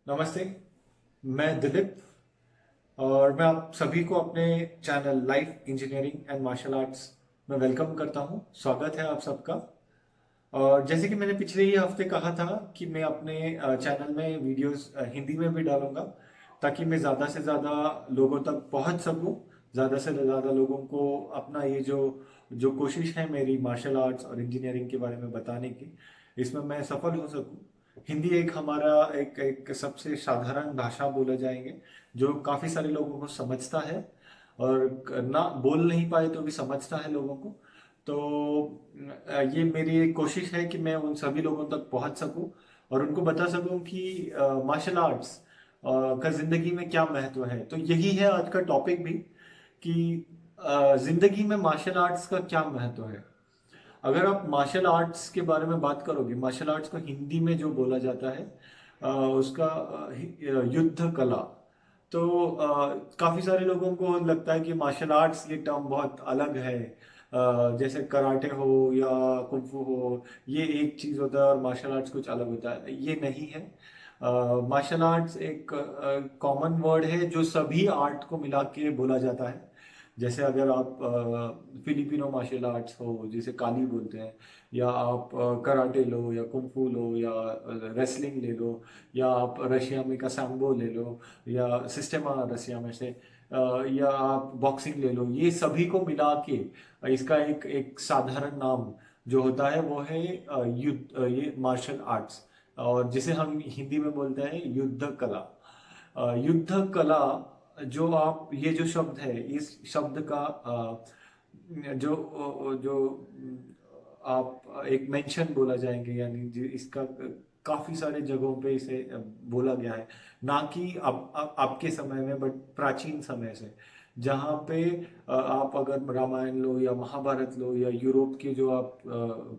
नमस्ते। मैं दिलीप और मैं आप सभी को अपने channel life engineering and martial arts में वेलकम करता हूं। स्वागत है आप सबका। और जैसे कि मैंने पिछले ही हफ्ते कहा था कि मैं अपने चैनल में वीडियोस हिंदी में भी डालूंगा ताकि मैं ज़्यादा से ज़्यादा लोगों तक पहुंच सकूं, ज़्यादा से ज़्यादा लोगों को अपना ये जो जो कोशिश है मेरी मार्शल आर्ट्स और इंजीनियरिंग के बारे में बताने की, इसमें मैं सफल हो सकूं। हिंदी एक हमारा एक एक सबसे साधारण भाषा बोला जाएंगे जो काफ़ी सारे लोगों को समझता है, और ना बोल नहीं पाए तो भी समझता है लोगों को। तो ये मेरी एक कोशिश है कि मैं उन सभी लोगों तक पहुंच सकूं और उनको बता सकूं कि मार्शल आर्ट्स का जिंदगी में क्या महत्व है। तो यही है आज का टॉपिक भी कि जिंदगी में मार्शल आर्ट्स का क्या महत्व है। अगर आप मार्शल आर्ट्स के बारे में बात करोगे, मार्शल आर्ट्स को हिंदी में जो बोला जाता है उसका युद्ध कला। तो काफी सारे लोगों को लगता है कि मार्शल आर्ट्स ये टर्म बहुत अलग है। जैसे कराटे हो या कुंफू हो, ये एक चीज होता है और मार्शल आर्ट्स कुछ अलग होता है। ये नहीं है। मार्शल आर्ट्स एक कॉमन वर्ड है जो सभी आर्ट को मिला के बोला जाता है। जैसे अगर आप फिलिपिनो मार्शल आर्ट्स हो जिसे काली बोलते हैं, या आप कराटे लो या कुंफू लो या रेसलिंग ले लो, या आप रशिया में का सैम्बो ले लो, या सिस्टेमा रशिया में से, या आप बॉक्सिंग ले लो, ये सभी को मिला के इसका एक एक साधारण नाम जो होता है वो है ये मार्शल आर्ट्स, और जिसे हम हिंदी में बोलते हैं युद्ध कला। युद्ध कला, जो आप ये जो शब्द है, इस शब्द का जो जो आप एक मेंशन बोला जाएंगे, यानी इसका काफी सारे जगहों पे इसे बोला गया है। ना कि अब आपके समय में, बट प्राचीन समय से, जहाँ पे आप अगर रामायण लो या महाभारत लो या यूरोप के जो आप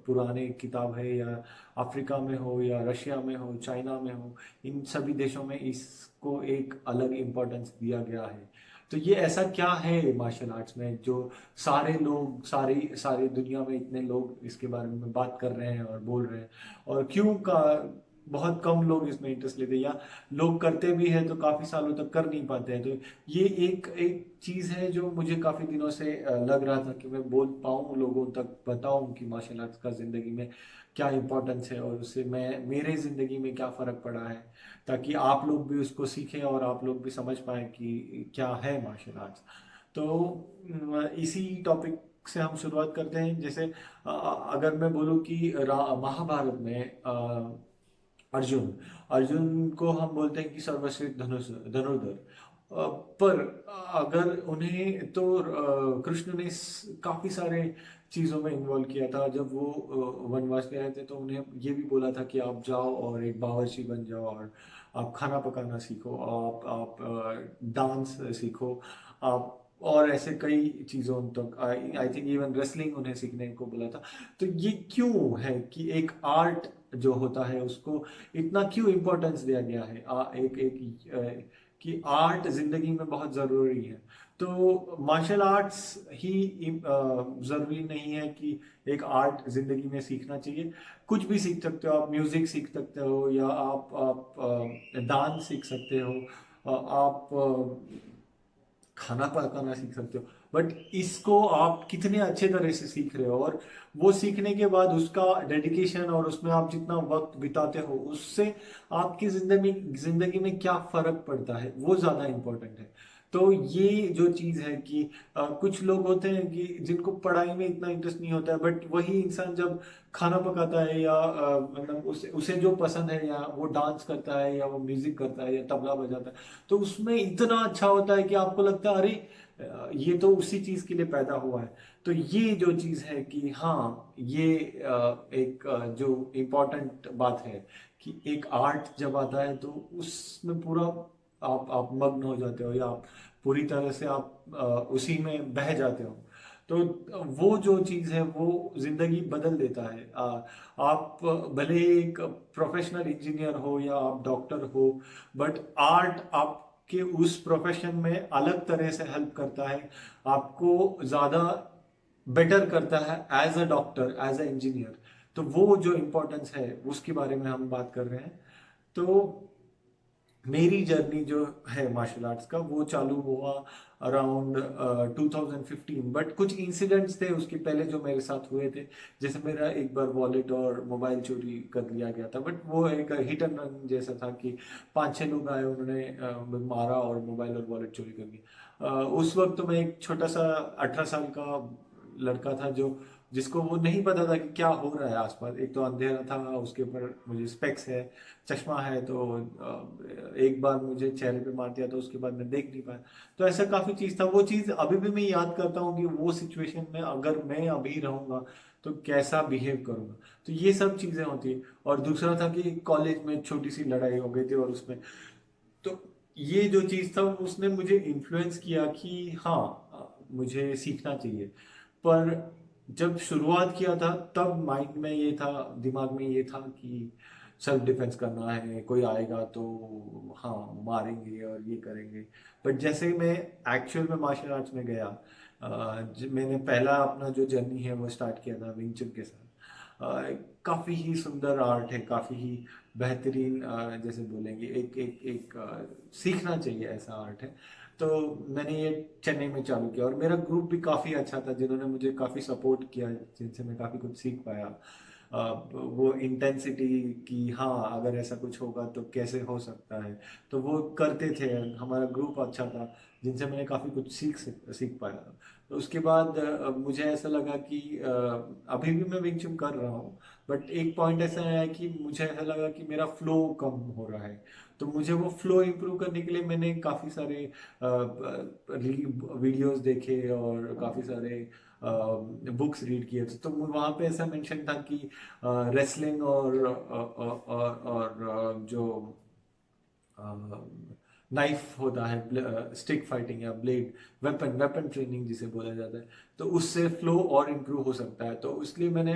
पुराने किताब है, या अफ्रीका में हो या रशिया में हो, चाइना में हो, इन सभी देशों में इसको एक अलग इम्पोर्टेंस दिया गया है। तो ये ऐसा क्या है मार्शल आर्ट्स में जो सारे लोग, सारी सारी दुनिया में इतने लोग इसके बारे में बात कर रहे हैं और बोल रहे हैं, और क्यों का बहुत कम लोग इसमें इंटरेस्ट लेते हैं, या लोग करते भी हैं तो काफी सालों तक कर नहीं पाते हैं। तो ये एक एक चीज है जो मुझे काफी दिनों से लग रहा था कि मैं बोल पाऊँ, लोगों तक बताऊं कि मार्शल आर्ट्स का जिंदगी में क्या इम्पोर्टेंस है और उससे मैं मेरे जिंदगी में क्या फर्क पड़ा है, ताकि आप लोग भी उसको सीखें और आप लोग भी समझ पाए कि क्या है मार्शल आर्ट्स। तो इसी टॉपिक से हम शुरुआत करते हैं। जैसे अगर मैं बोलूँ कि महाभारत में अर्जुन अर्जुन को हम बोलते हैं कि सर्वश्रेष्ठ धनुर्धर। पर अगर उन्हें तो कृष्ण ने काफी सारे चीजों में इन्वॉल्व किया था। जब वो वनवास गए थे तो उन्हें ये भी बोला था कि आप जाओ और एक बावर्ची बन जाओ, और आप खाना पकाना सीखो, आप डांस सीखो, आप और ऐसे कई चीजों तक, आई थिंक इवन रेसलिंग उन्हें सीखने को बोला था। तो ये क्यों है कि एक आर्ट जो होता है उसको इतना क्यों इम्पोर्टेंस दिया गया है? एक एक कि आर्ट जिंदगी में बहुत जरूरी है। तो मार्शल आर्ट्स ही जरूरी नहीं है कि एक आर्ट जिंदगी में सीखना चाहिए। कुछ भी सीख सकते हो, आप म्यूजिक सीख सकते हो, या आप डांस सीख सकते हो, आप खाना पकाना सीख सकते हो। बट इसको आप कितने अच्छे तरह से सीख रहे हो, और वो सीखने के बाद उसका डेडिकेशन और उसमें आप जितना वक्त बिताते हो, उससे आपकी जिंदगी में क्या फर्क पड़ता है, वो ज्यादा इम्पोर्टेंट है। तो ये जो चीज है कि कुछ लोग होते हैं कि जिनको पढ़ाई में इतना इंटरेस्ट नहीं होता है, बट वही इंसान जब खाना पकाता है, या मतलब उसे उसे जो पसंद है, या वो डांस करता है, या वो म्यूजिक करता है, या तबला बजाता है, तो उसमें इतना अच्छा होता है कि आपको लगता है अरे ये तो उसी चीज के लिए पैदा हुआ है। तो ये जो चीज़ है कि हाँ, ये एक जो इम्पोर्टेंट बात है कि एक आर्ट जब आता है तो उसमें पूरा आप मग्न हो जाते हो, या आप पूरी तरह से आप उसी में बह जाते हो। तो वो जो चीज़ है वो जिंदगी बदल देता है। आप भले एक प्रोफेशनल इंजीनियर हो या आप डॉक्टर हो, बट आर्ट आपके उस प्रोफेशन में अलग तरह से हेल्प करता है, आपको ज़्यादा बेटर करता है as a doctor, as a engineer. तो वो जो इम्पोर्टेंस है उसके बारे में हम बात कर रहे हैं। तो मेरी जर्नी जो है मार्शल आर्ट्स का वो चालू हुआ अराउंड 2015, बट कुछ इंसिडेंट्स थे उसके पहले जो मेरे साथ हुए थे। जैसे मेरा एक बार वॉलेट और मोबाइल चोरी कर लिया गया था, बट वो एक हिट एंड रन जैसा था कि 5-6 लोग आए, उन्होंने मारा और मोबाइल और वॉलेट चोरी कर लिया। उस वक्त तो मैं एक छोटा सा 18 साल का लड़का था, जो जिसको वो नहीं पता था कि क्या हो रहा है आसपास। एक तो अंधेरा था, उसके ऊपर मुझे स्पेक्स है, चश्मा है, तो एक बार मुझे चेहरे पे मार दिया तो उसके बाद मैं देख नहीं पाया। तो ऐसा काफी चीज था। वो चीज अभी भी मैं याद करता हूँ कि वो सिचुएशन में अगर मैं अभी रहूंगा तो कैसा बिहेव करूंगा। तो ये सब चीजें होती है। और दूसरा था कि कॉलेज में छोटी सी लड़ाई हो गई थी, और उसमें तो ये जो चीज था उसने मुझे इन्फ्लुएंस किया कि हाँ, मुझे सीखना चाहिए। पर जब शुरुआत किया था तब माइंड में ये था, दिमाग में ये था कि सेल्फ डिफेंस करना है, कोई आएगा तो हाँ मारेंगे और ये करेंगे। बट जैसे मैं एक्चुअल में मार्शल आर्ट्स में गया, मैंने पहला अपना जो जर्नी है वो स्टार्ट किया था विंग चुन के साथ। काफी ही सुंदर आर्ट है, काफी ही बेहतरीन, जैसे बोलेंगे एक एक एक सीखना चाहिए ऐसा आर्ट है। तो मैंने ये चेन्नई में चालू किया, और मेरा ग्रुप भी काफ़ी अच्छा था, जिन्होंने मुझे काफ़ी सपोर्ट किया, जिनसे मैं काफ़ी कुछ सीख पाया। वो इंटेंसिटी कि हाँ अगर ऐसा कुछ होगा तो कैसे हो सकता है, तो वो करते थे। हमारा ग्रुप अच्छा था, जिनसे मैंने काफ़ी कुछ सीख सीख पाया। तो उसके बाद मुझे ऐसा लगा कि अभी भी मैं विंग चुन कर रहा हूँ, बट एक पॉइंट ऐसा आया कि मुझे ऐसा लगा कि मेरा फ्लो कम हो रहा है। तो मुझे वो फ्लो इम्प्रूव करने के लिए मैंने काफ़ी सारे वीडियोस देखे और काफ़ी सारे बुक्स रीड किए थे। तो वहाँ पे ऐसा मेंशन था कि रेसलिंग और जो नाइफ होता है, स्टिक फाइटिंग या ब्लेड, वेपन वेपन ट्रेनिंग जिसे बोला जाता है, तो उससे फ्लो और इम्प्रूव हो सकता है। तो इसलिए मैंने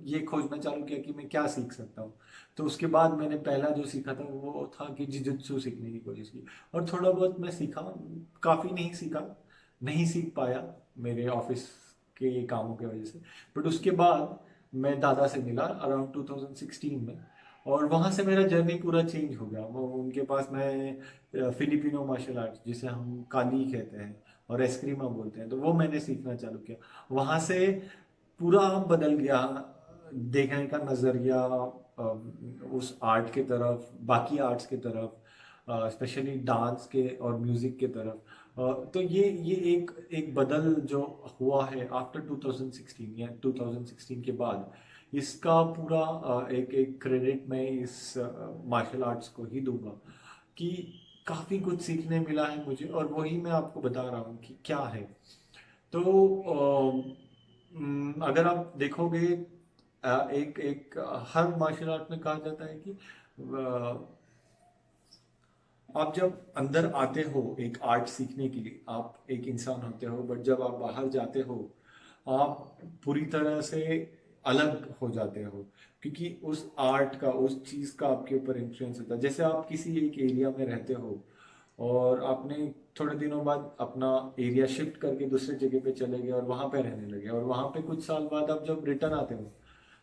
ये खोजना चालू किया कि मैं क्या सीख सकता हूँ। तो उसके बाद मैंने पहला जो सीखा था वो था कि जिजुत्सु सीखने की कोशिश की, और थोड़ा बहुत मैं सीखा। काफ़ी नहीं सीखा, नहीं सीख पाया मेरे ऑफिस के कामों की वजह से। बट उसके बाद मैं दादा से मिला अराउंड 2016 में, और वहाँ से मेरा जर्नी पूरा चेंज हो गया। वो उनके पास मैं फिलिपिनो मार्शल आर्ट्स, जिसे हम काली कहते हैं और एस्क्रीमा बोलते हैं, तो वो मैंने सीखना चालू किया। वहाँ से पूरा बदल गया देखने का नज़रिया उस आर्ट के तरफ, बाकी आर्ट्स के तरफ, स्पेशली डांस के और म्यूजिक के तरफ। तो ये एक एक बदल जो हुआ है आफ्टर 2016, या 2016 के बाद, इसका पूरा एक एक क्रेडिट मैं इस मार्शल आर्ट्स को ही दूंगा कि काफ़ी कुछ सीखने मिला है मुझे, और वही मैं आपको बता रहा हूँ कि क्या है। तो अगर आप देखोगे, एक एक हर मार्शल आर्ट में कहा जाता है कि आप जब अंदर आते हो एक आर्ट सीखने के लिए, आप एक इंसान होते हो, बट जब आप बाहर जाते हो आप पूरी तरह से अलग हो जाते हो, क्योंकि उस आर्ट का, उस चीज का आपके ऊपर इन्फ्लुएंस होता है। जैसे आप किसी एक एरिया में रहते हो और आपने थोड़े दिनों बाद अपना एरिया शिफ्ट करके दूसरे जगह पे चले गए और वहां पे रहने लगे, और वहां पे कुछ साल बाद आप जब रिटर्न आते हो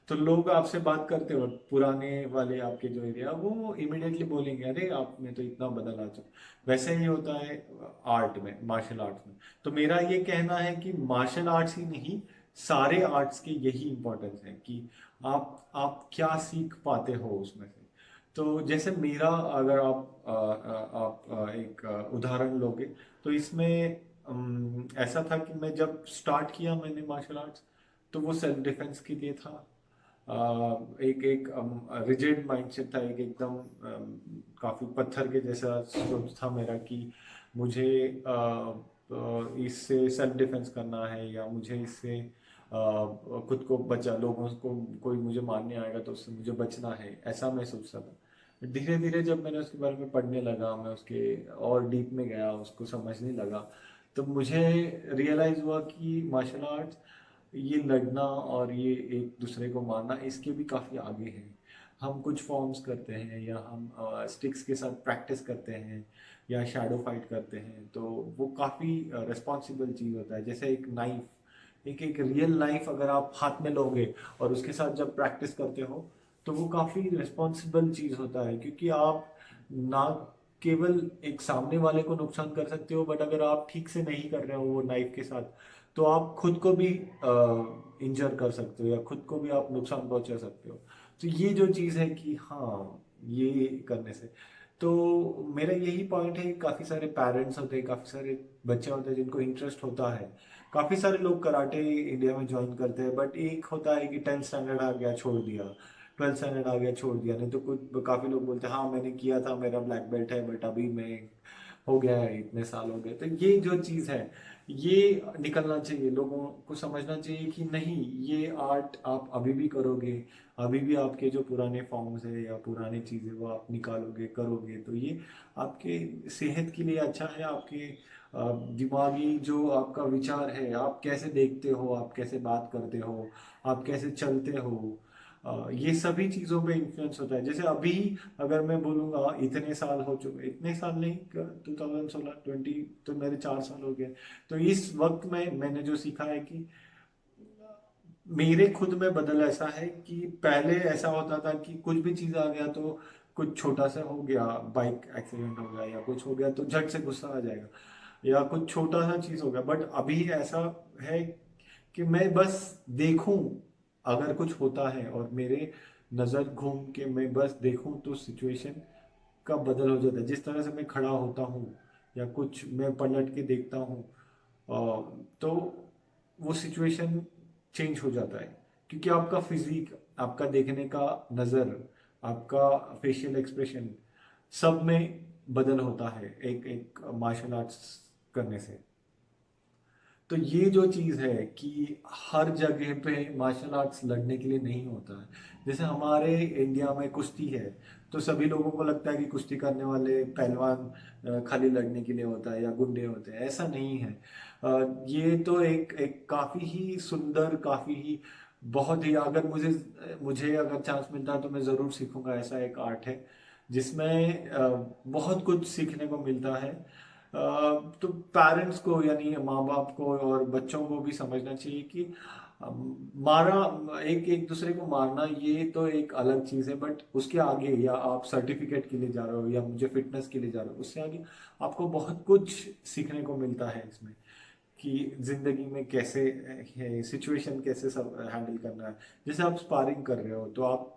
तो लोग आपसे बात करते वक्त पुराने वाले आपके जो एरिया, वो इमिडिएटली बोलेंगे अरे आप में तो इतना बदल आ चुका। वैसे ही होता है आर्ट में, मार्शल आर्ट्स में। तो मेरा ये कहना है कि मार्शल आर्ट्स ही नहीं, सारे आर्ट्स की यही इंपॉर्टेंस है कि आप क्या सीख पाते हो उसमें से। तो जैसे मेरा, अगर आप एक उदाहरण लोगे तो इसमें ऐसा था कि मैं जब स्टार्ट किया मैंने मार्शल आर्ट्स, तो वो सेल्फ डिफेंस के लिए था। एक एक रिजिड माइंडसेट था, एक एकदम काफी पत्थर के जैसा सोच था मेरा कि मुझे इससे सेल्फ डिफेंस करना है, या मुझे इससे खुद को बचा, लोगों को कोई मुझे मारने आएगा तो उससे मुझे बचना है, ऐसा मैं सोचता था। धीरे धीरे जब मैंने उसके बारे में पढ़ने लगा, मैं उसके और डीप में गया, उसको समझने लगा, तो मुझे रियलाइज हुआ कि मार्शल आर्ट्स, ये लड़ना और ये एक दूसरे को मारना, इसके भी काफ़ी आगे है। हम कुछ फॉर्म्स करते हैं, या हम स्टिक्स के साथ प्रैक्टिस करते हैं, या शैडो फाइट करते हैं, तो वो काफ़ी रिस्पॉन्सिबल चीज़ होता है। जैसे एक नाइफ, एक एक रियल नाइफ अगर आप हाथ में लोगे और उसके साथ जब प्रैक्टिस करते हो, तो वो काफ़ी रिस्पॉन्सिबल चीज़ होता है, क्योंकि आप ना केवल एक सामने वाले को नुकसान कर सकते हो, बट अगर आप ठीक से नहीं कर रहे हो वो नाइफ के साथ, तो आप खुद को भी इंजर कर सकते हो, या खुद को भी आप नुकसान पहुंचा सकते हो। तो ये जो चीज़ है कि हाँ, ये करने से, तो मेरा यही पॉइंट है। काफ़ी सारे पेरेंट्स होते हैं, काफ़ी सारे बच्चे होते हैं जिनको इंटरेस्ट होता है। काफ़ी सारे लोग कराटे इंडिया में ज्वाइन करते हैं, बट एक होता है कि 10th स्टैंडर्ड आ गया छोड़ दिया, 12th स्टैंडर्ड आ गया छोड़ दिया। नहीं तो कुछ काफ़ी लोग बोलते हैं हाँ मैंने किया था, मेरा ब्लैक बेल्ट है, बट अभी मैं हो गया है, इतने साल हो गए। तो ये जो चीज़ है, ये निकलना चाहिए, लोगों को समझना चाहिए कि नहीं, ये आर्ट आप अभी भी करोगे, अभी भी आपके जो पुराने फॉर्म्स है या पुरानी चीज़ें वो आप निकालोगे, करोगे, तो ये आपके सेहत के लिए अच्छा है। आपके दिमागी जो आपका विचार है, आप कैसे देखते हो, आप कैसे बात करते हो, आप कैसे चलते हो, ये सभी चीज़ों पे इन्फ्लुएंस होता है। जैसे अभी अगर मैं बोलूँगा, इतने साल हो चुके, इतने साल नहीं, 2016-20 तो मेरे 4 साल हो गए। तो इस वक्त में मैंने जो सीखा है कि मेरे खुद में बदल ऐसा है कि पहले ऐसा होता था कि कुछ भी चीज़ आ गया तो, कुछ छोटा सा हो गया, बाइक एक्सीडेंट हो गया या कुछ हो गया तो झट से गुस्सा आ जाएगा, या कुछ छोटा सा चीज़ हो गया। बट अभी ऐसा है कि मैं बस देखूं, अगर कुछ होता है और मेरे नज़र घूम के मैं बस देखूं, तो सिचुएशन का बदल हो जाता है। जिस तरह से मैं खड़ा होता हूँ, या कुछ मैं पलट के देखता हूँ, तो वो सिचुएशन चेंज हो जाता है, क्योंकि आपका फिजिक, आपका देखने का नज़र, आपका फेशियल एक्सप्रेशन, सब में बदल होता है एक एक मार्शल आर्ट्स करने से। तो ये जो चीज़ है कि हर जगह पे मार्शल आर्ट्स लड़ने के लिए नहीं होता है। जैसे हमारे इंडिया में कुश्ती है, तो सभी लोगों को लगता है कि कुश्ती करने वाले पहलवान खाली लड़ने के लिए होता है, या गुंडे होते हैं। ऐसा नहीं है। ये तो एक एक काफ़ी ही सुंदर, काफ़ी ही, बहुत ही, अगर मुझे मुझे अगर चांस मिलता है तो मैं ज़रूर सीखूंगा। ऐसा एक आर्ट है जिसमें बहुत कुछ सीखने को मिलता है। तो पेरेंट्स को, यानी माँ बाप को और बच्चों को भी समझना चाहिए कि मारा, एक एक दूसरे को मारना ये तो एक अलग चीज़ है, बट उसके आगे, या आप सर्टिफिकेट के लिए जा रहे हो, या मुझे फिटनेस के लिए जा रहे हो, उससे आगे आपको बहुत कुछ सीखने को मिलता है इसमें, कि जिंदगी में कैसे सिचुएशन कैसे सब हैंडल करना है। जैसे आप स्पारिंग कर रहे हो, तो आप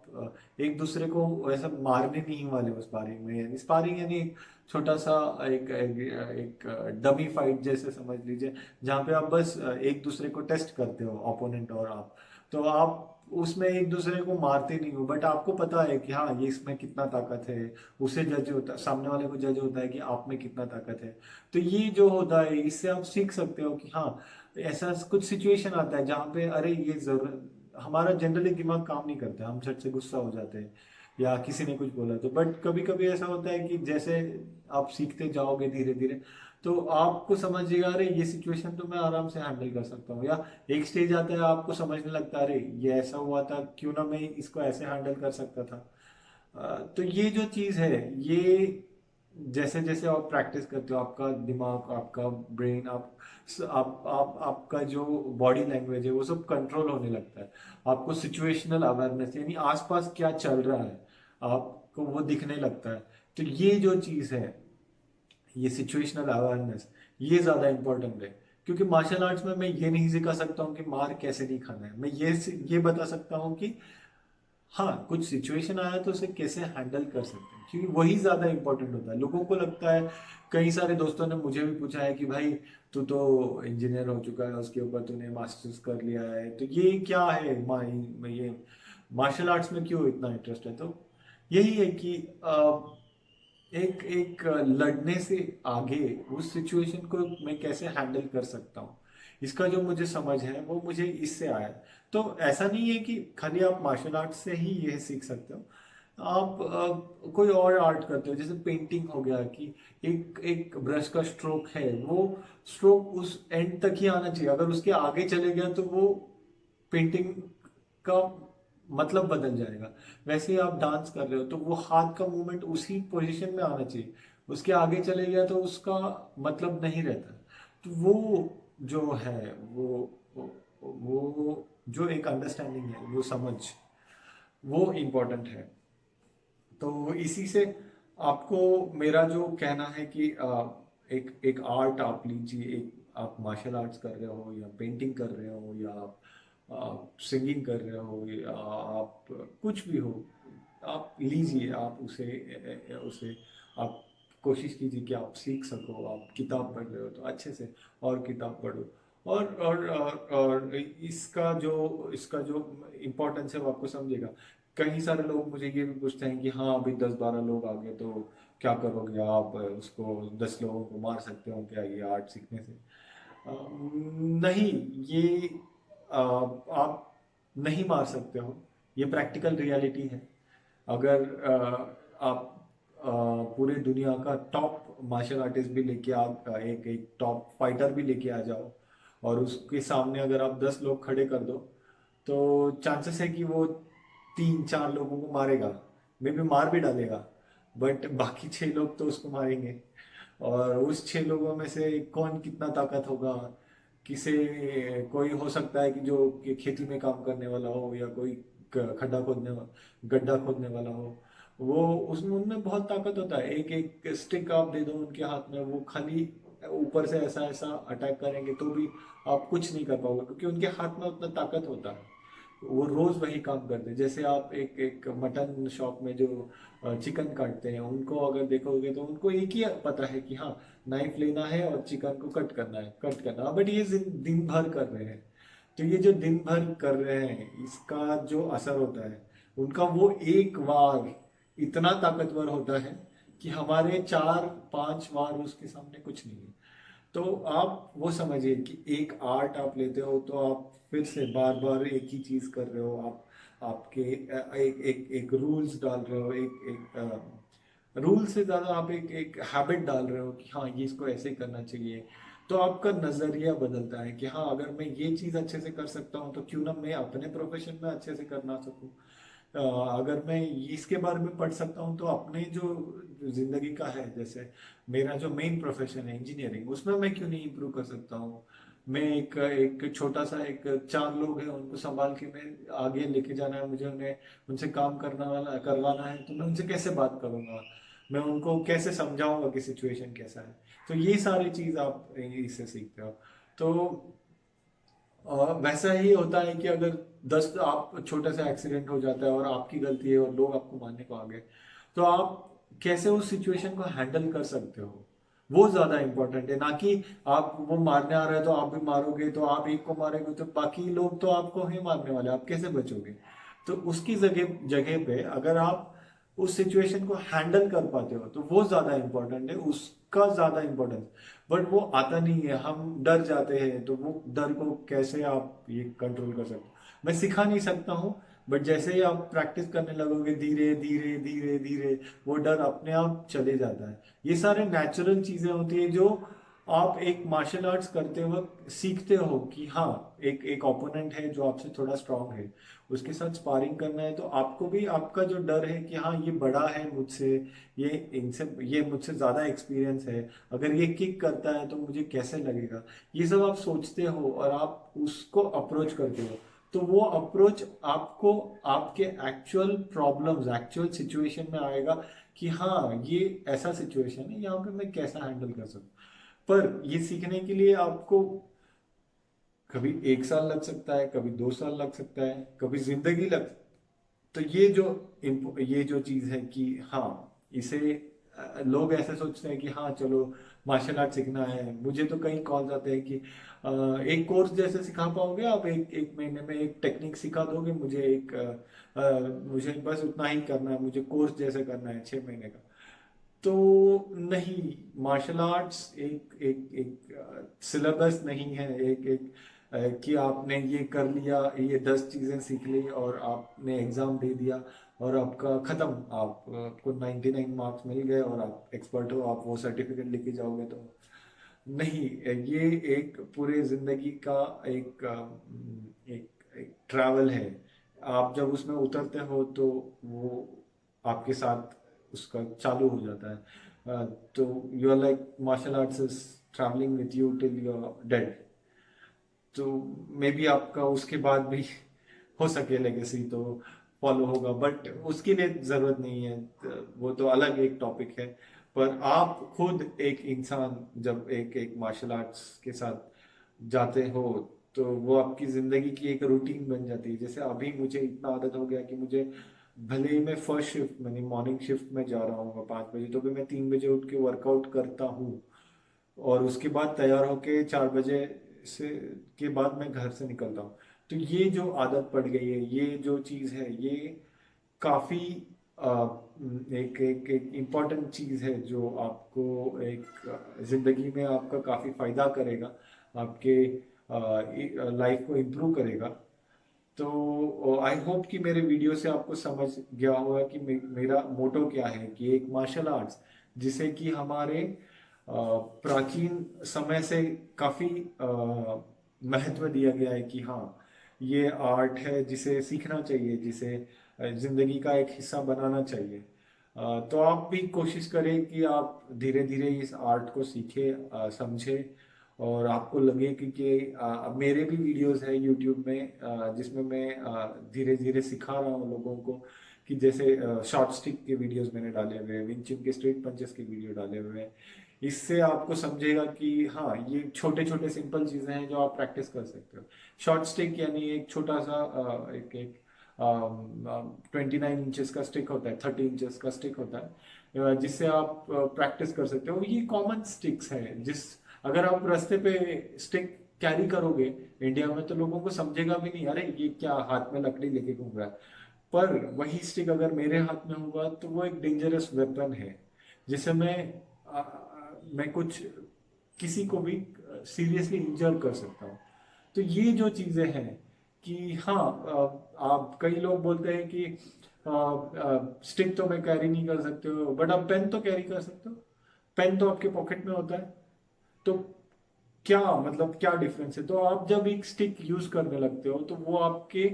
एक दूसरे को वैसा मारने नहीं वाले हो स्पारिंग में। यानी स्पारिंग यानी एक छोटा सा एक डमी फाइट जैसे समझ लीजिए, जहाँ पे आप बस एक दूसरे को टेस्ट करते हो, ओपोनेंट और आप। तो आप उसमें एक दूसरे को मारते नहीं हो, बट आपको पता है कि हाँ ये इसमें कितना ताकत है। उसे जज होता, सामने वाले को जज होता है कि आप में कितना ताकत है। तो ये जो होता है, इससे आप सीख सकते हो कि हाँ, ऐसा कुछ सिचुएशन आता है जहाँ पे अरे ये जरूर, हमारा जनरली दिमाग काम नहीं करता, हम झट से गुस्सा हो जाते हैं, या किसी ने कुछ बोला तो। बट कभी कभी ऐसा होता है कि जैसे आप सीखते जाओगे धीरे धीरे, तो आपको समझिएगा अरे ये सिचुएशन तो मैं आराम से हैंडल कर सकता हूँ। या एक स्टेज आता है, आपको समझने लगता है अरे ये ऐसा हुआ था, क्यों ना मैं इसको ऐसे हैंडल कर सकता था। तो ये जो चीज़ है, ये जैसे जैसे आप प्रैक्टिस करते हो, आपका दिमाग, आपका ब्रेन, आपका जो बॉडी लैंग्वेज है वो सब कंट्रोल होने लगता है। आपको सिचुएशनल अवेयरनेस, यानी आसपास क्या चल रहा है, आपको वो दिखने लगता है। तो ये जो चीज़ है, ये सिचुएशनल अवेयरनेस, ये ज़्यादा इंपॉर्टेंट है। क्योंकि मार्शल आर्ट्स में मैं ये नहीं सिखा सकता हूँ कि मार कैसे नहीं खाना है। मैं ये बता सकता हूँ कि हाँ, कुछ सिचुएशन आया तो उसे कैसे हैंडल कर सकते हैं, क्योंकि वही ज्यादा इंपॉर्टेंट होता है। लोगों को लगता है, कई सारे दोस्तों ने मुझे भी पूछा है कि भाई तू तो इंजीनियर हो चुका है, उसके ऊपर तूने मास्टर्स कर लिया है, तो ये क्या है, ये मार्शल आर्ट्स में क्यों इतना इंटरेस्ट है। तो यही है कि एक एक लड़ने से आगे उस सिचुएशन को मैं कैसे हैंडल कर सकता हूँ, इसका जो मुझे समझ है वो मुझे इससे आया है। तो ऐसा नहीं है कि खाली आप मार्शल आर्ट से ही ये सीख सकते हो। आप कोई और आर्ट करते हो, जैसे पेंटिंग हो गया, कि एक एक ब्रश का स्ट्रोक है, वो स्ट्रोक उस एंड तक ही आना चाहिए। अगर उसके आगे चले गया तो वो पेंटिंग का मतलब बदल जाएगा। वैसे ही आप डांस कर रहे हो तो वो हाथ का मूवमेंट उसी पोजीशन में आना चाहिए। उसके आगे चले गया तो उसका मतलब नहीं रहता। तो वो जो है वो जो एक अंडरस्टैंडिंग है, वो समझ, वो इम्पोर्टेंट है। तो इसी से आपको मेरा जो कहना है कि एक एक आर्ट आप लीजिए, एक आप मार्शल आर्ट्स कर रहे हो या पेंटिंग कर रहे हो या आप सिंगिंग कर रहे हो या आप कुछ भी हो, आप लीजिए, आप उसे उसे आप कोशिश कीजिए कि आप सीख सको। आप किताब पढ़ रहे हो तो अच्छे से और किताब पढ़ो। और इसका जो इम्पोर्टेंस है वो आपको समझेगा। कई सारे लोग मुझे ये भी पूछते हैं कि हाँ अभी 10-12 लोग आ गए तो क्या करोगे आप, उसको 10 लोगों को मार सकते हो क्या ये आर्ट सीखने से? नहीं, ये आप नहीं मार सकते हो, ये प्रैक्टिकल रियलिटी है। अगर आप पूरे दुनिया का टॉप मार्शल आर्टिस्ट भी लेके एक एक टॉप फाइटर भी लेके आ जाओ और उसके सामने अगर आप 10 लोग खड़े कर दो, तो चांसेस है कि वो 3-4 लोगों को मारेगा, मे भी मार भी डालेगा, बट बाकी 6 लोग तो उसको मारेंगे। और उस 6 लोगों में से कौन कितना ताकत होगा, किसे कोई हो सकता है कि जो कि खेती में काम करने वाला हो या कोई खड्डा खोदने गड्ढा खोदने वाला हो, वो उसमें उनमें बहुत ताकत होता है। एक एक स्टिक आप दे दो उनके हाथ में, वो खाली ऊपर से ऐसा ऐसा अटैक करेंगे तो भी आप कुछ नहीं कर पाओगे, क्योंकि उनके हाथ में उतना ताकत होता है। वो रोज वही काम करते हैं। जैसे आप एक एक मटन शॉप में जो चिकन काटते हैं, उनको अगर देखोगे तो उनको एक ही पता है कि हाँ नाइफ लेना है और चिकन को कट करना है, बट ये दिन भर कर रहे हैं। तो ये जो दिन भर कर रहे हैं, इसका जो असर होता है उनका, वो एक वार इतना ताकतवर होता है कि हमारे 4-5 वार उसके सामने कुछ नहीं है। तो आप वो समझिए कि एक आर्ट आप लेते हो तो आप फिर से बार बार एक ही चीज कर रहे हो। आप आपके एक एक एक रूल्स डाल रहे हो, एक एक रूल से ज्यादा आप एक एक हैबिट डाल रहे हो कि हाँ ये इसको ऐसे ही करना चाहिए। तो आपका नजरिया बदलता है कि हाँ अगर मैं ये चीज अच्छे से कर सकता हूँ तो क्यों ना मैं अपने प्रोफेशन में अच्छे से करना सकूँ। अगर मैं इसके बारे में पढ़ सकता हूँ तो अपने जो जिंदगी का है, जैसे मेरा जो मेन प्रोफेशन है इंजीनियरिंग, उसमें मैं क्यों नहीं इम्प्रूव कर सकता हूँ। मैं एक एक छोटा सा एक 4 लोग हैं उनको संभाल के मैं आगे लेके जाना है, मुझे उन्हें उनसे काम करवाना है, तो मैं उनसे कैसे बात करूंगा, मैं उनको कैसे समझाऊंगा कि सिचुएशन कैसा है। तो ये सारी चीज आप इससे सीखते हो। तो वैसा ही होता है कि अगर 10 आप छोटा सा एक्सीडेंट हो जाता है और आपकी गलती है और लोग आपको मारने को आ गए, तो आप कैसे उस सिचुएशन को हैंडल कर सकते हो, वो ज्यादा इंपॉर्टेंट है। ना कि आप वो मारने आ रहे हैं तो आप भी मारोगे, तो आप एक को मारोगे तो बाकी लोग तो आपको ही मारने वाले, आप कैसे बचोगे? तो उसकी जगह जगह पे अगर आप उस सिचुएशन को हैंडल कर पाते हो तो वो ज्यादा इंपॉर्टेंट है, उसका ज्यादा इंपॉर्टेंस। बट वो आता नहीं है, हम डर जाते हैं। तो वो डर को कैसे आप ये कंट्रोल कर सकते हो, मैं सिखा नहीं सकता हूँ। बट जैसे ही आप प्रैक्टिस करने लगोगे, धीरे धीरे धीरे धीरे वो डर अपने आप चले जाता है। ये सारे नेचुरल चीजें होती है जो आप एक मार्शल आर्ट्स करते वक्त सीखते हो कि हाँ एक एक ओपोनेंट है जो आपसे थोड़ा स्ट्रांग है, उसके साथ स्पारिंग करना है, तो आपको भी आपका जो डर है कि हाँ ये बड़ा है मुझसे, ये इनसे ये मुझसे ज्यादा एक्सपीरियंस है, अगर ये किक करता है तो मुझे कैसे लगेगा, ये सब आप सोचते हो और आप उसको अप्रोच करते हो। तो वो अप्रोच आपको आपके एक्चुअल प्रॉब्लम्स, एक्चुअल सिचुएशन में आएगा कि हाँ ये ऐसा सिचुएशन है, यहाँ पे मैं कैसा हैंडल कर सकूँ। पर ये सीखने के लिए आपको कभी 1 साल लग सकता है, कभी 2 साल लग सकता है, कभी जिंदगी लग। तो ये जो चीज है कि हाँ इसे लोग ऐसे सोचते हैं कि हाँ चलो मार्शल आर्ट सीखना है। मुझे तो कई कॉल्स आते हैं कि एक कोर्स जैसे सिखा पाओगे आप, एक एक महीने में एक टेक्निक सिखा दोगे मुझे, मुझे बस उतना ही करना है, मुझे कोर्स जैसे करना है 6 महीने का। तो नहीं, मार्शल आर्ट्स एक एक एक सिलेबस नहीं है, एक एक कि आपने ये कर लिया, ये 10 चीजें सीख ली और आपने एग्जाम दे दिया और आपका खत्म, आपको 99 मार्क्स मिल गए और आप एक्सपर्ट हो, आप वो सर्टिफिकेट लेके जाओगे। तो नहीं, ये एक पूरे जिंदगी का एक एक ट्रैवल है। आप जब उसमें उतरते हो तो वो आपके साथ उसका चालू हो जाता है। तो you are like martial arts is travelling with you till you are dead. तो मे बी आपका उसके बाद भी हो सके लेगेसी तो फॉलो होगा, बट उसके लिए जरूरत नहीं है, वो तो अलग एक टॉपिक है। पर आप खुद एक इंसान जब एक एक मार्शल आर्ट्स के साथ जाते हो तो वो आपकी जिंदगी की एक रूटीन बन जाती है। जैसे अभी मुझे इतना आदत हो गया कि मुझे भले ही मैं फर्स्ट शिफ्ट मैंने मॉर्निंग शिफ्ट में जा रहा हूँ 5 बजे, तो भी मैं 3 बजे उठ के वर्कआउट करता हूँ और उसके बाद तैयार होके 4 बजे से के बाद मैं घर से निकलता हूँ। तो ये जो आदत पड़ गई है, ये जो चीज़ है, ये काफ़ी एक एक एक इम्पॉर्टेंट चीज़ है जो आपको एक ज़िंदगी में आपका काफ़ी फायदा करेगा, आपके लाइफ को इम्प्रूव करेगा। तो आई होप कि मेरे वीडियो से आपको समझ गया होगा कि मेरा मोटो क्या है, कि एक मार्शल आर्ट्स जिसे कि हमारे प्राचीन समय से काफी महत्व दिया गया है कि हाँ, ये आर्ट है जिसे सीखना चाहिए, जिसे जिंदगी का एक हिस्सा बनाना चाहिए। तो आप भी कोशिश करें कि आप धीरे धीरे इस आर्ट को सीखें, समझें और आपको लगे कि अब मेरे भी वीडियोस है यूट्यूब में जिसमें मैं धीरे धीरे सिखा रहा हूँ लोगों को, कि जैसे शॉर्ट स्टिक के वीडियोस मैंने डाले हुए हैं, विंग चुन के स्ट्रेट पंचेस के वीडियो डाले हुए हैं। इससे आपको समझेगा कि हाँ, ये छोटे छोटे सिंपल चीजें हैं जो आप प्रैक्टिस कर सकते हो। शॉर्ट स्टिक यानी एक छोटा सा एक एक 29 इंचेस का स्टिक होता है, 30 इंचेस का स्टिक होता है, जिससे आप प्रैक्टिस कर सकते हो। ये कॉमन स्टिक्स हैं, जिस अगर आप रास्ते पे स्टिक कैरी करोगे इंडिया में तो लोगों को समझेगा भी नहीं, अरे ये क्या हाथ में लकड़ी लेके घूम रहा है। पर वही स्टिक अगर मेरे हाथ में होगा तो वो एक डेंजरस वेपन है, जिसे मैं कुछ किसी को भी सीरियसली इंजर कर सकता हूँ। तो ये जो चीजें हैं कि हाँ, आप कई लोग बोलते हैं कि स्टिक तो मैं कैरी नहीं कर सकते हो, बट आप पेन तो कैरी कर सकते हो। पेन तो आपके पॉकेट में होता है। तो क्या मतलब क्या डिफरेंस है? तो आप जब एक स्टिक यूज करने लगते हो तो वो आपके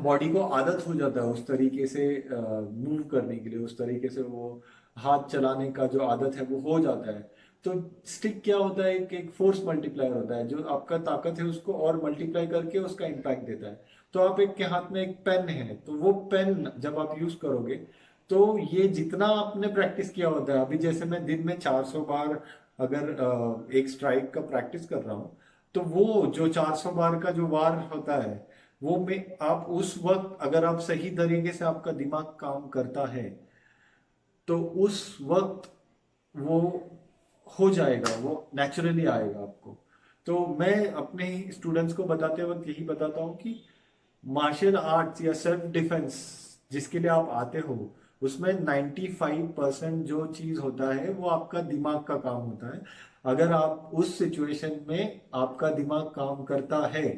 बॉडी को आदत हो जाता है उस तरीके से मूव करने के लिए, उस तरीके से वो हाथ चलाने का जो आदत है वो हो जाता है। तो स्टिक क्या होता है, एक फोर्स मल्टीप्लायर होता है, जो आपका ताकत है उसको और मल्टीप्लाई करके उसका इम्पैक्ट देता है। तो आप एक के हाथ में एक पेन है, तो वो पेन जब आप यूज करोगे तो ये जितना आपने प्रैक्टिस किया होता है, अभी जैसे मैं दिन में 400 बार अगर एक स्ट्राइक का प्रैक्टिस कर रहा हूँ, तो वो जो 400 बार का जो वार होता है, वो में आप उस वक्त अगर आप सही तरीके से आपका दिमाग काम करता है तो उस वक्त वो हो जाएगा, वो नेचुरली आएगा आपको। तो मैं अपने स्टूडेंट्स को बताते वक्त यही बताता हूँ कि मार्शल आर्ट्स या सेल्फ डिफेंस जिसके लिए आप आते हो, उसमें 95% जो चीज होता है वो आपका दिमाग का काम होता है। अगर आप उस सिचुएशन में आपका दिमाग काम करता है,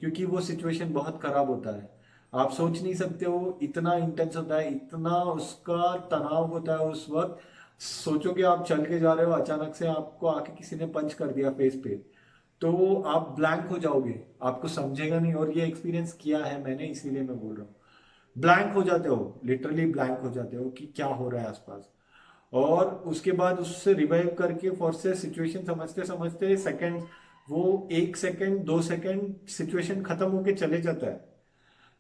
क्योंकि वो सिचुएशन बहुत खराब होता है, आप सोच नहीं सकते हो, इतना इंटेंस होता है, इतना उसका तनाव होता है उस वक्त। सोचो कि आप चल के जा रहे हो, अचानक से आपको आके किसी ने पंच कर दिया फेस पे, तो आप ब्लैंक हो जाओगे, आपको समझेगा नहीं। और ये एक्सपीरियंस किया है मैंने, इसीलिए मैं बोल रहा हूँ। ब्लैंक हो जाते हो, लिटरली ब्लैंक हो जाते हो कि क्या हो रहा है आसपास। और उसके बाद उससे रिवाइव करके फॉर से सिचुएशन समझते समझते सेकंड, वो 1 सेकंड 2 सेकंड सिचुएशन खत्म होके चले जाता है।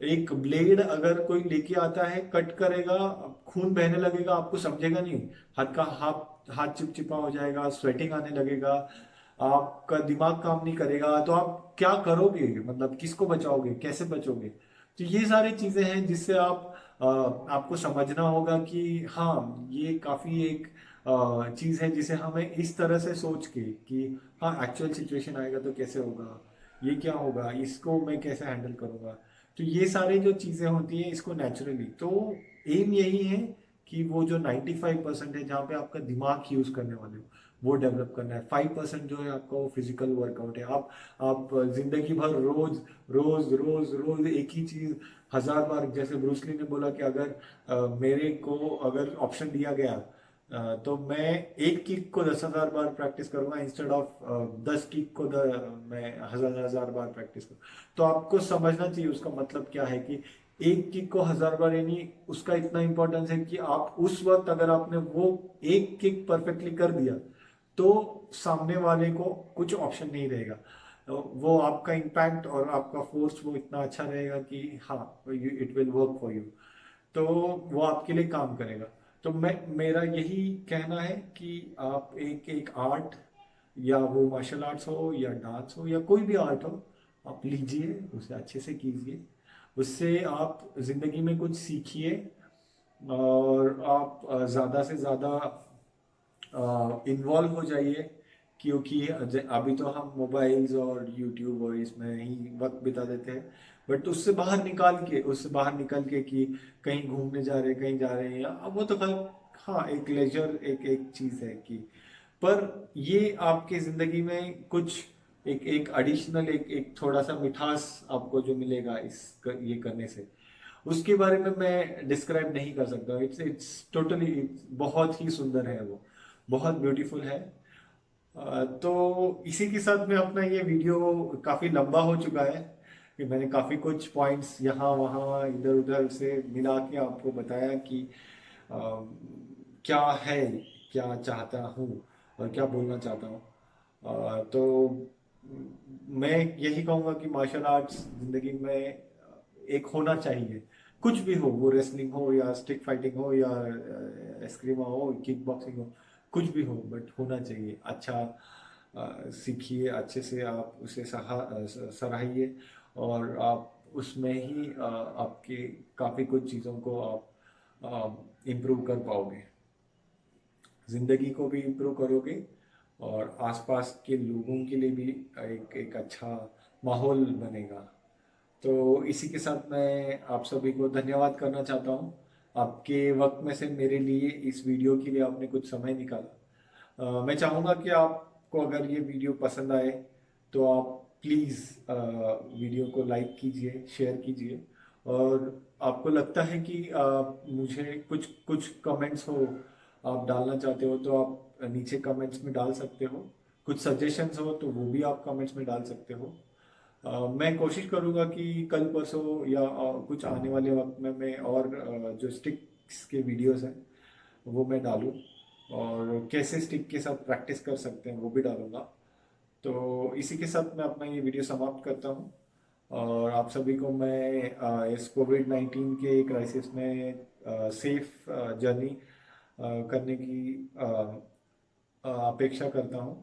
एक ब्लेड अगर कोई लेके आता है, कट करेगा, खून बहने लगेगा, आपको समझेगा नहीं, हाथ का हाथ हाथ चिपचिपा हो जाएगा, स्वेटिंग आने लगेगा, आपका दिमाग काम नहीं करेगा, तो आप क्या करोगे, मतलब किसको बचाओगे, कैसे बचोगे? तो ये सारी चीजें हैं जिससे आपको समझना होगा कि हाँ, ये काफी एक चीज है जिसे हमें इस तरह से सोच के कि हाँ, एक्चुअल सिचुएशन आएगा तो कैसे होगा, ये क्या होगा, इसको मैं कैसे हैंडल करूंगा। तो ये सारी जो चीजें होती हैं इसको नेचुरली, तो एम यही है कि वो जो 95% है जहाँ पे आपका दिमाग यूज करने वाले हो वो डेवलप करना है। 5% जो है आपका वो फिजिकल वर्कआउट है। आप जिंदगी भर रोज रोज रोज रोज एक ही चीज 1000 बार, जैसे ब्रूसली ने बोला कि अगर मेरे को अगर ऑप्शन दिया गया तो मैं एक किक को 10,000 बार प्रैक्टिस करूंगा इंस्टेड ऑफ 10 किक को मैं हजार हजार बार प्रैक्टिस करूँ। तो आपको समझना चाहिए उसका मतलब क्या है कि एक किक को 1000 बार, यानी उसका इतना इंपॉर्टेंस है कि आप उस वक्त अगर आपने वो एक किक परफेक्टली कर दिया तो सामने वाले को कुछ ऑप्शन नहीं रहेगा। वो आपका इम्पैक्ट और आपका फोर्स वो इतना अच्छा रहेगा कि हाँ, it will work for you. तो वो आपके लिए काम करेगा। तो मेरा यही कहना है कि आप एक एक आर्ट, या वो मार्शल आर्ट्स हो या डांस हो या कोई भी आर्ट हो, आप लीजिए, उसे अच्छे से कीजिए, उससे आप जिंदगी में कुछ सीखिए और आप ज़्यादा से ज़्यादा इन्वॉल्व हो जाइए। क्योंकि अभी तो हम मोबाइल्स और यूट्यूब और इसमें ही वक्त बिता देते हैं, बट उससे बाहर निकल के कि कहीं घूमने जा रहे हैं, कहीं जा रहे हैं, या अब वो तो खैर हाँ एक लेजर एक एक चीज़ है कि, पर ये आपके जिंदगी में कुछ एक एक एडिशनल एक एक थोड़ा सा मिठास आपको जो मिलेगा ये करने से, उसके बारे में मैं डिस्क्राइब नहीं कर सकता। इट्स इट्स टोटली बहुत ही सुंदर है वो, बहुत ब्यूटीफुल है। तो इसी के साथ में अपना ये वीडियो काफ़ी लंबा हो चुका है कि मैंने काफ़ी कुछ पॉइंट्स यहाँ वहाँ इधर उधर से मिला के आपको बताया कि अ, क्या है, क्या चाहता हूँ और क्या बोलना चाहता हूँ। तो मैं यही कहूँगा कि मार्शल आर्ट्स जिंदगी में एक होना चाहिए। कुछ भी हो, वो रेसलिंग हो या स्टिक फाइटिंग हो या एस्क्रिमा हो, किक बॉक्सिंग हो, कुछ भी हो, बट होना चाहिए। अच्छा सीखिए, अच्छे से आप उसे सराहिए और आप उसमें ही आपके काफ़ी कुछ चीज़ों को आप इम्प्रूव कर पाओगे, ज़िंदगी को भी इम्प्रूव करोगे और आसपास के लोगों के लिए भी एक एक अच्छा माहौल बनेगा। तो इसी के साथ मैं आप सभी को धन्यवाद करना चाहता हूँ। आपके वक्त में से मेरे लिए इस वीडियो के लिए आपने कुछ समय निकाला। मैं चाहूँगा कि आपको अगर ये वीडियो पसंद आए तो आप प्लीज़ वीडियो को लाइक कीजिए, शेयर कीजिए, और आपको लगता है कि मुझे कुछ कुछ कमेंट्स हो आप डालना चाहते हो तो आप नीचे कमेंट्स में डाल सकते हो। कुछ सजेशंस हो तो वो भी आप कमेंट्स में डाल सकते हो। मैं कोशिश करूंगा कि कल परसों या कुछ आने वाले वक्त में मैं और जो स्टिक्स के वीडियोस हैं वो मैं डालूं, और कैसे स्टिक के साथ प्रैक्टिस कर सकते हैं वो भी डालूंगा। तो इसी के साथ मैं अपना ये वीडियो समाप्त करता हूँ, और आप सभी को मैं इस कोविड-19 के क्राइसिस में सेफ जर्नी करने की अपेक्षा करता हूँ।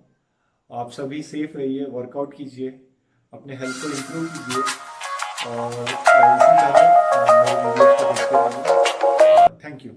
आप सभी सेफ रहिए, वर्कआउट कीजिए, अपने हेल्थ को इम्प्रूव कीजिए, और इसी तरह मेरे वीडियोस को देखते रहिए। Thank you.